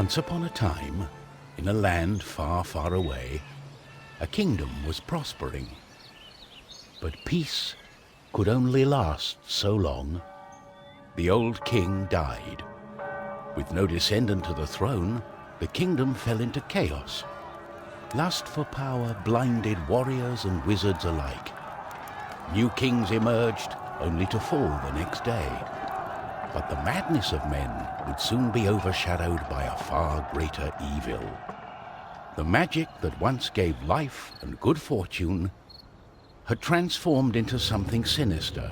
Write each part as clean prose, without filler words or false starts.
Once upon a time, in a land far, far away, a kingdom was prospering. But peace could only last so long. The old king died. With no descendant to the throne, the kingdom fell into chaos. Lust for power blinded warriors and wizards alike. New kings emerged, only to fall the next day. But the madness of men would soon be overshadowed by a far greater evil. The magic that once gave life and good fortune had transformed into something sinister.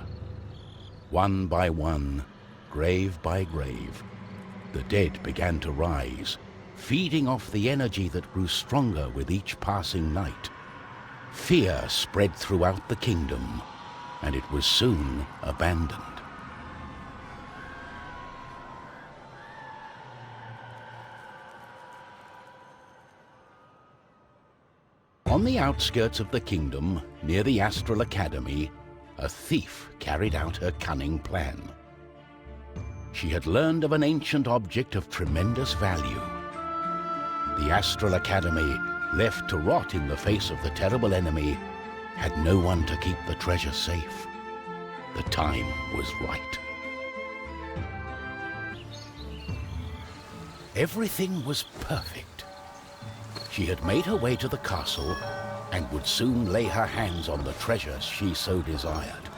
One by one, grave by grave, the dead began to rise, feeding off the energy that grew stronger with each passing night. Fear spread throughout the kingdom, and it was soon abandoned. On the outskirts of the kingdom, near the Astral Academy, a thief carried out her cunning plan. She had learned of an ancient object of tremendous value. The Astral Academy, left to rot in the face of the terrible enemy, had no one to keep the treasure safe. The time was right. Everything was perfect. She had made her way to the castle and would soon lay her hands on the treasure she so desired.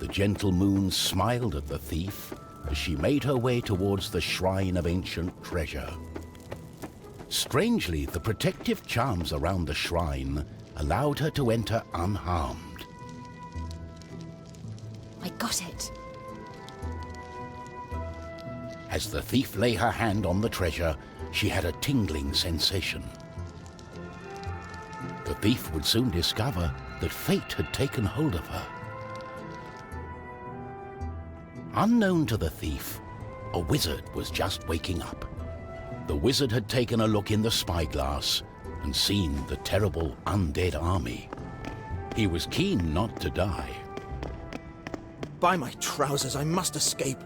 The gentle moon smiled at the thief as she made her way towards the shrine of ancient treasure. Strangely, the protective charms around the shrine allowed her to enter unharmed. I got it. As the thief lay her hand on the treasure, she had a tingling sensation. The thief would soon discover that fate had taken hold of her. Unknown to the thief, a wizard was just waking up. The wizard had taken a look in the spyglass and seen the terrible undead army. He was keen not to die. By my trousers, I must escape.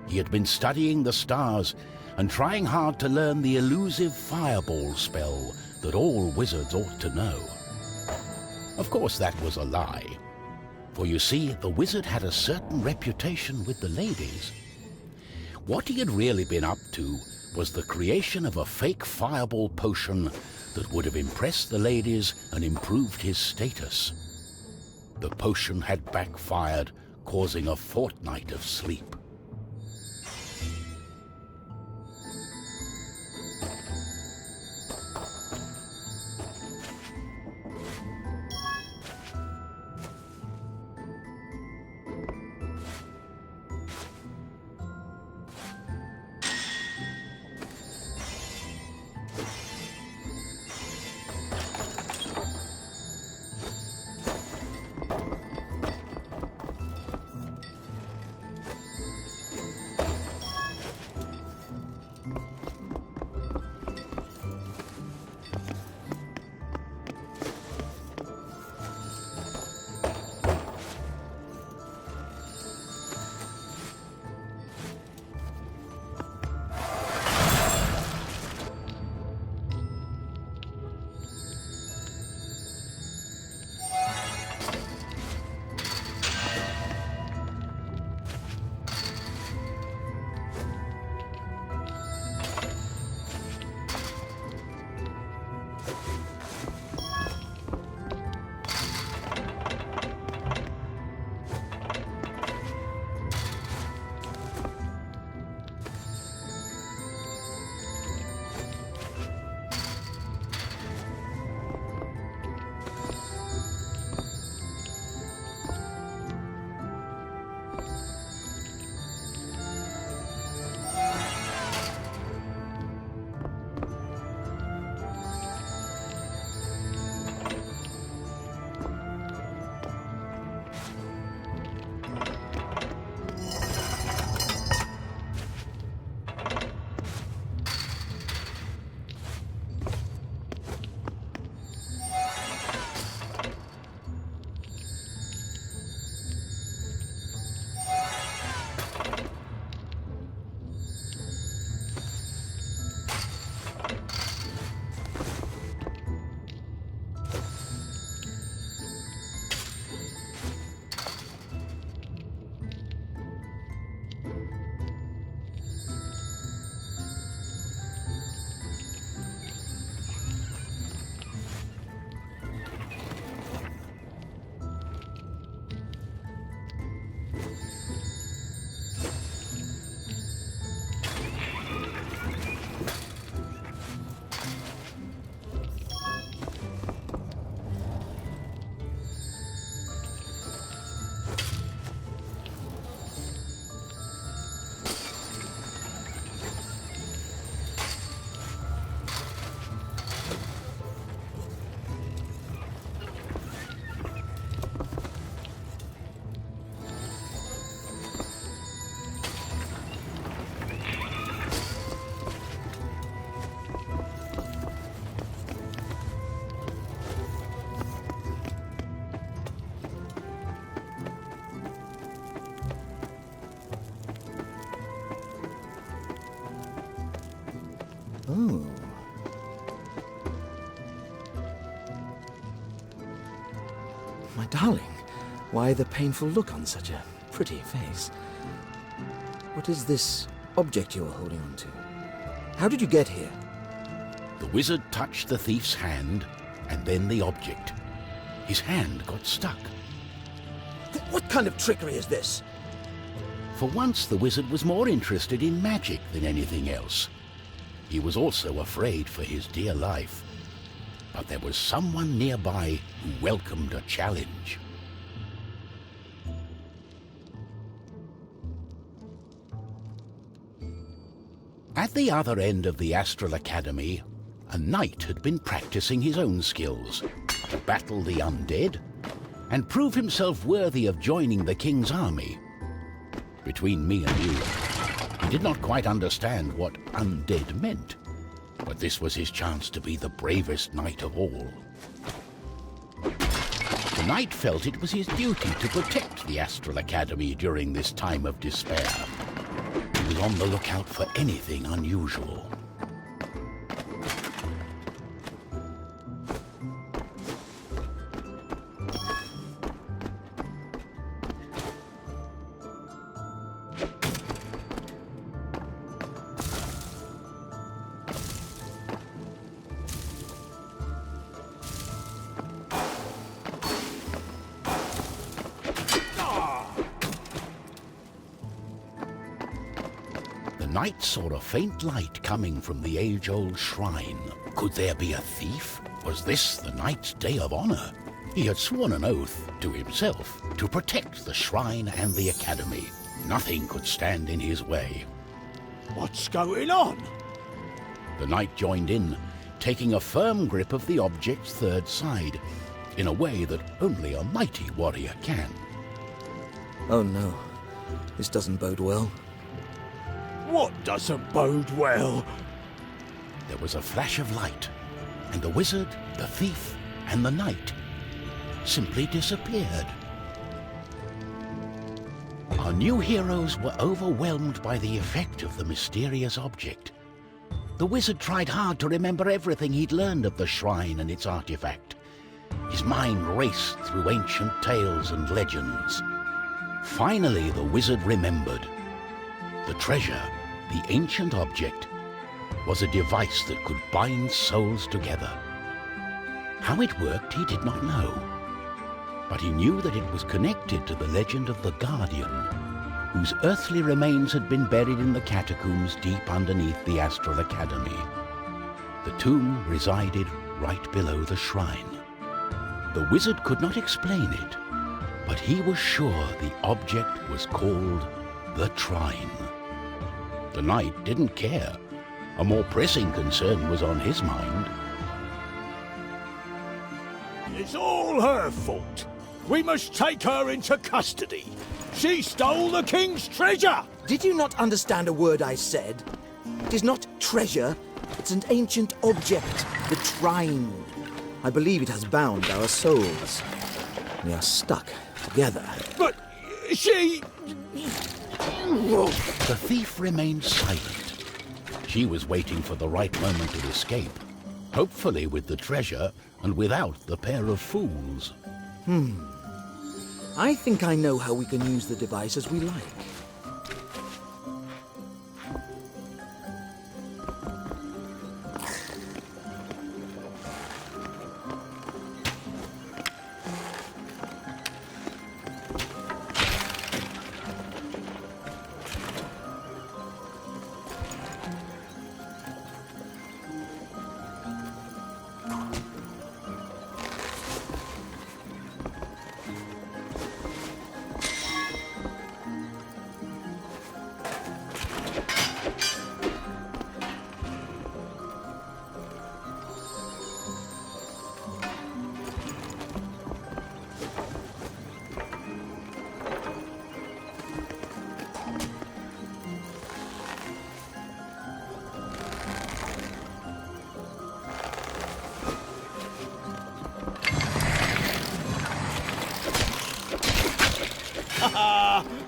He had been studying the stars and trying hard to learn the elusive fireball spell that all wizards ought to know. Of course, that was a lie. For you see, the wizard had a certain reputation with the ladies. What he had really been up to was the creation of a fake fireball potion that would have impressed the ladies and improved his status. The potion had backfired, causing a fortnight of sleep. My darling, why the painful look on such a pretty face? What is this object you're holding on to? How did you get here? The wizard touched the thief's hand, and then the object. His hand got stuck. What kind of trickery is this? For once, the wizard was more interested in magic than anything else. He was also afraid for his dear life. But there was someone nearby who welcomed a challenge. At the other end of the Astral Academy, a knight had been practicing his own skills to battle the undead and prove himself worthy of joining the king's army. Between me and you, he did not quite understand what undead meant, but this was his chance to be the bravest knight of all. The knight felt it was his duty to protect the Astral Academy during this time of despair. He was on the lookout for anything unusual. The knight saw a faint light coming from the age-old shrine. Could there be a thief? Was this the knight's day of honor? He had sworn an oath to himself to protect the shrine and the academy. Nothing could stand in his way. What's going on? The knight joined in, taking a firm grip of the object's third side, in a way that only a mighty warrior can. Oh no, this doesn't bode well. What doesn't bode well? There was a flash of light, and the wizard, the thief, and the knight simply disappeared. Our new heroes were overwhelmed by the effect of the mysterious object. The wizard tried hard to remember everything he'd learned of the shrine and its artifact. His mind raced through ancient tales and legends. Finally, the wizard remembered. The treasure, the ancient object, was a device that could bind souls together. How it worked, he did not know. But he knew that it was connected to the legend of the Guardian, whose earthly remains had been buried in the catacombs deep underneath the Astral Academy. The tomb resided right below the shrine. The wizard could not explain it, but he was sure the object was called the Trine. The knight didn't care. A more pressing concern was on his mind. It's all her fault. We must take her into custody. She stole the king's treasure! Did you not understand a word I said? It is not treasure, it's an ancient object, the Trine. I believe it has bound our souls. We are stuck together. But she... The thief remained silent. She was waiting for the right moment to escape, hopefully with the treasure and without the pair of fools. I think I know how we can use the device as we like.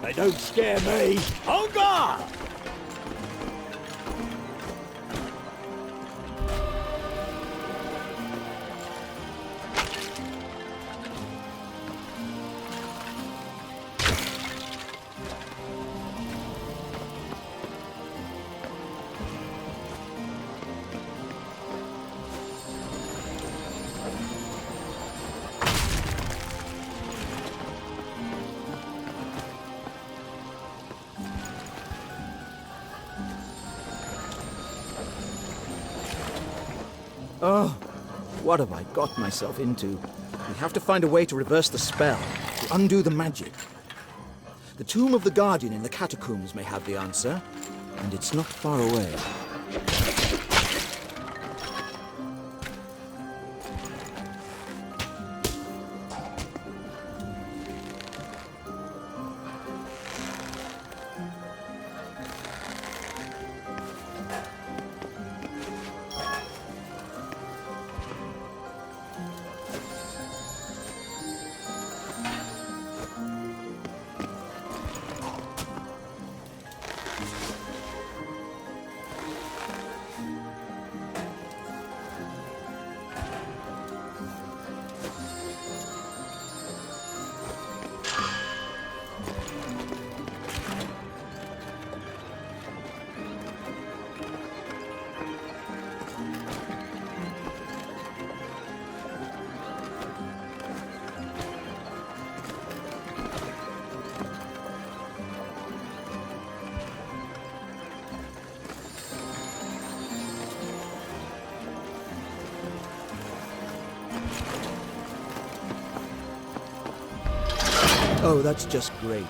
They don't scare me. On guard! Oh, what have I got myself into? We have to find a way to reverse the spell, to undo the magic. The tomb of the Guardian in the catacombs may have the answer, and it's not far away. Oh, that's just great.